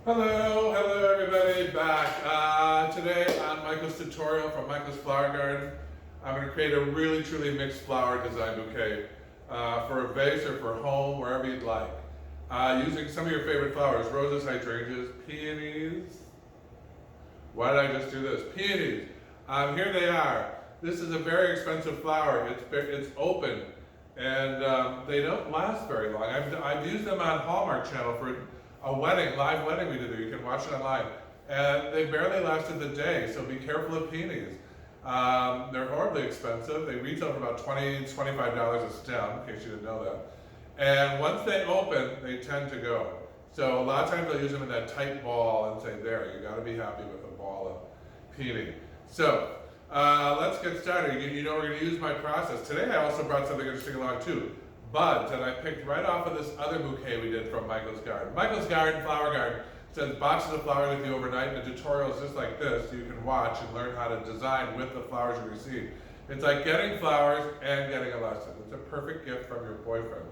Hello everybody, back. Today on Michael's tutorial from Michael's Flower Garden, I'm going to create a really truly mixed flower design bouquet for a vase or for home, wherever you'd like. Using some of your favorite flowers, roses, hydrangeas, peonies. Why did I just do this? Peonies. Here they are. This is a very expensive flower. It's open and they don't last very long. I've used them on Hallmark Channel for a wedding, live wedding we did. You can watch it online. And they barely lasted the day, so be careful of peonies. They're horribly expensive. They retail for about $20, $25 a stem, in case you didn't know that. And once they open, they tend to go. So a lot of times I'll use them in that tight ball and say, there, you gotta be happy with a ball of peony. So let's get started. You know we're gonna use my process. Today I also brought something interesting along too. Buds that I picked right off of this other bouquet we did from Michael's Garden. Michael's Garden, Flower Garden, sends boxes of flowers with you overnight and tutorials just like this so you can watch and learn how to design with the flowers you receive. It's like getting flowers and getting a lesson. It's a perfect gift from your boyfriend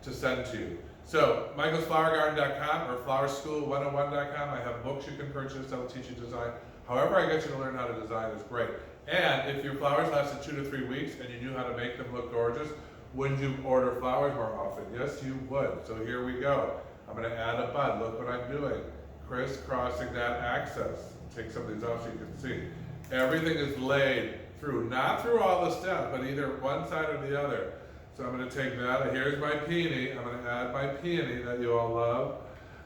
to send to you. So, michaelsflowergarden.com or flowerschool101.com. I have books you can purchase that'll teach you design. However I get you to learn how to design is great. And if your flowers lasted 2 to 3 weeks and you knew how to make them look gorgeous, wouldn't you order flowers more often? Yes, you would. So here we go. I'm going to add a bud. Look what I'm doing. Crisscrossing that axis. Take some of these off so you can see. Everything is laid through, not through all the stems, but either one side or the other. So I'm going to take that. Here's my peony. I'm going to add my peony that you all love.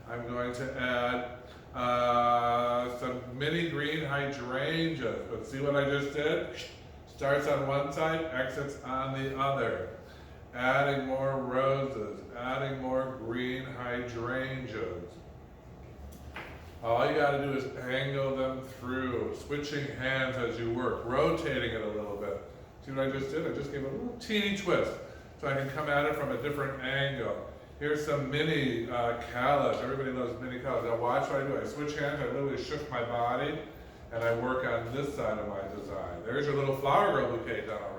I'm going to add some mini green hydrangeas. But see what I just did? Starts on one side, exits on the other. Adding more roses, adding more green hydrangeas. All you got to do is angle them through, switching hands as you work, rotating it a little bit. See what I just did? I just gave it a little teeny twist so I can come at it from a different angle. Here's some mini callas. Everybody knows mini callas. Now watch what I do. I switch hands, I literally shift my body, and I work on this side of my design. There's your little flower girl bouquet done already.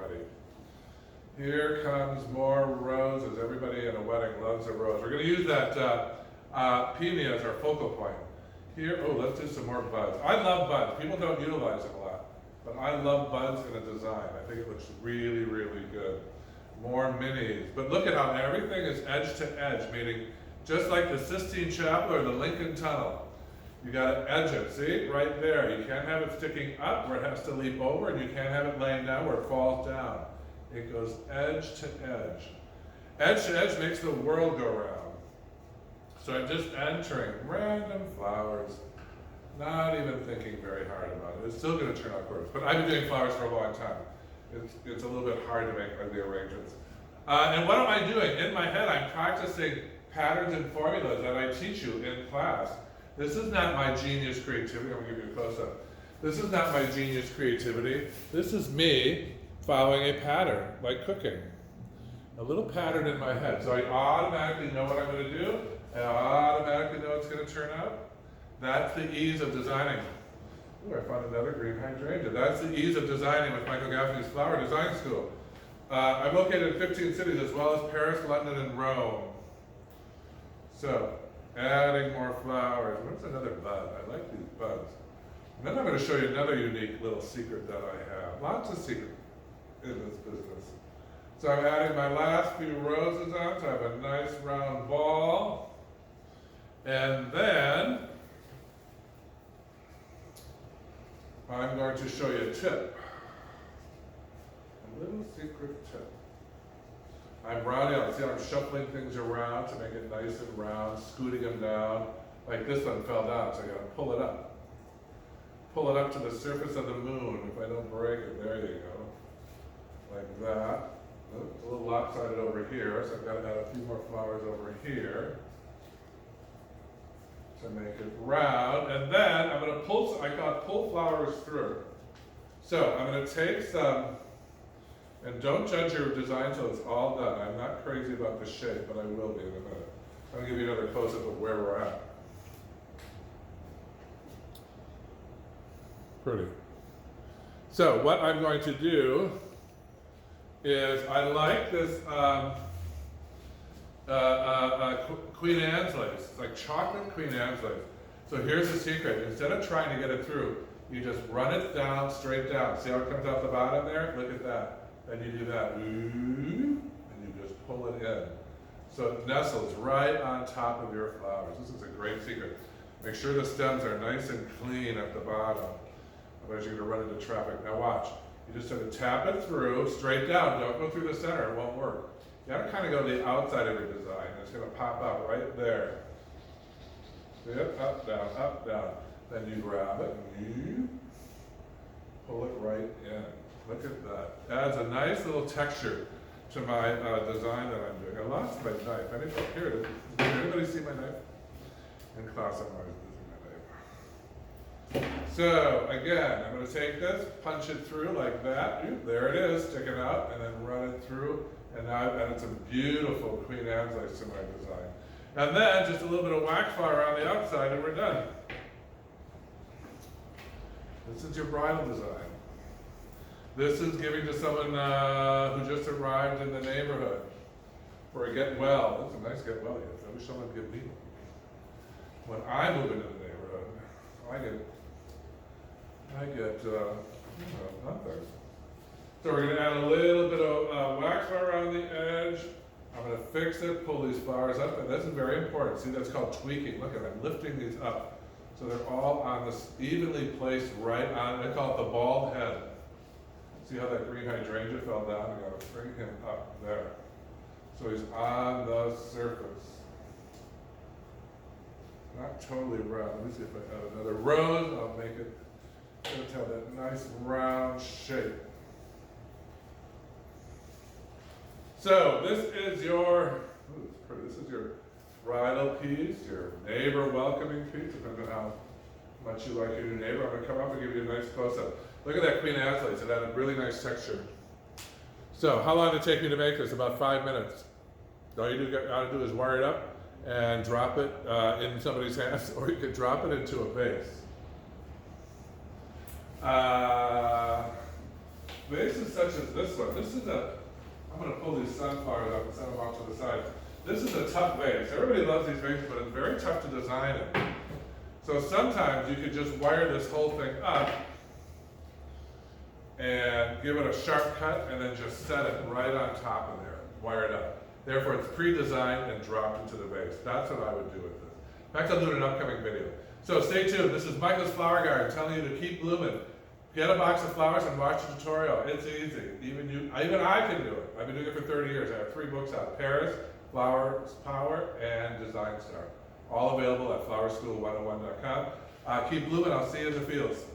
Here comes more roses. Everybody in a wedding loves a rose. We're going to use that peony as our focal point. Here, oh, let's do some more buds. I love buds. People don't utilize them a lot, but I love buds in a design. I think it looks really, really good. More minis. But look at how everything is edge to edge, meaning just like the Sistine Chapel or the Lincoln Tunnel. You got to edge it, see? Right there. You can't have it sticking up where it has to leap over, and you can't have it laying down where it falls down. It goes edge to edge. Edge to edge makes the world go round. So I'm just entering random flowers, not even thinking very hard about it. It's still going to turn out gorgeous. But I've been doing flowers for a long time. It's a little bit hard to make the arrangements. And what am I doing? In my head, I'm practicing patterns and formulas that I teach you in class. This is not my genius creativity. I'm going to give you a close-up. This is not my genius creativity. This is me following a pattern, like cooking. A little pattern in my head. So I automatically know what I'm going to do, and I automatically know it's going to turn out. That's the ease of designing. Ooh, I found another green hydrangea. That's the ease of designing with Michael Gaffney's Flower Design School. I'm located in 15 cities, as well as Paris, London, and Rome. So, adding more flowers. What's another bud? I like these buds. And then I'm going to show you another unique little secret that I have. Lots of secrets in this business. So I'm adding my last few roses on to have a nice round ball. And then I'm going to show you a tip. A little secret tip. I'm rounding out. See how I'm shuffling things around to make it nice and round, scooting them down. Like this one fell down, so I gotta pull it up. Pull it up to the surface of the moon. If I don't break it, there you go. Like that. Oops, a little lopsided over here, so I've got to add a few more flowers over here to make it round. And then I'm going to pull, I call it pull flowers through. So I'm going to take some, and don't judge your design till it's all done. I'm not crazy about the shape, but I will be in a minute. I'm going to give you another close-up of where we're at. Pretty. So what I'm going to do is I like this Queen Anne's lace. It's like chocolate Queen Anne's lace. So here's the secret. Instead of trying to get it through, you just run it down, straight down. See how it comes out the bottom there? Look at that. Then you do that. And you just pull it in. So it nestles right on top of your flowers. This is a great secret. Make sure the stems are nice and clean at the bottom. Otherwise you're going to run into traffic. Now watch. You just have to tap it through, straight down. Don't go through the center. It won't work. You have to kind of go to the outside of your design. It's going to pop out right there. See it? Up, down, up, down. Then you grab it and you pull it right in. Look at that. Adds a nice little texture to my design that I'm doing. I lost my knife. Here it is. Did anybody see my knife? In class, I'm always losing my knife. So again, I'm going to take this, punch it through like that. There it is, sticking out, and then run it through. And now I've added some beautiful Queen Anne's lace to my design. And then just a little bit of wax flower on the outside, and we're done. This is your bridal design. This is giving to someone who just arrived in the neighborhood for a get well. That's a nice get well gift. I wish someone would give me one. When I move into the neighborhood, I get nothing. So we're going to add a little bit of wax flower on the edge. I'm going to fix it, pull these flowers up, and this is very important. See, that's called tweaking. Look at it, I'm lifting these up. So they're all on this evenly placed right on, I call it the bald head. See how that green hydrangea fell down? I got to bring him up there. So he's on the surface. Not totally round. Let me see if I add another rose. I'll make it, it'll have that nice round shape. So this is your, this is your bridal piece, your neighbor welcoming piece, depending on how much you like your new neighbor. I'm going to come up and give you a nice close-up. Look at that Queen Anne's lace. It added really nice texture. So how long did it take me to make this? About 5 minutes. All you got to do is wire it up and drop it in somebody's hands, or you could drop it into a vase. Vases such as this one. This is I'm going to pull these sunflowers up and send them off to the side. This is a tough vase. Everybody loves these vases, but it's very tough to design it. So sometimes you could just wire this whole thing up and give it a sharp cut and then just set it right on top of there, wire it up. Therefore, it's pre-designed and dropped into the vase. That's what I would do with this. In fact, I'll do it in an upcoming video. So stay tuned. This is Michael's Flower Garden telling you to keep blooming. Get a box of flowers and watch the tutorial. It's easy. Even I can do it. I've been doing it for 30 years. I have 3 books out: Paris, Flowers Power, and Design Star. All available at flowerschool101.com. Keep blooming. I'll see you in the fields.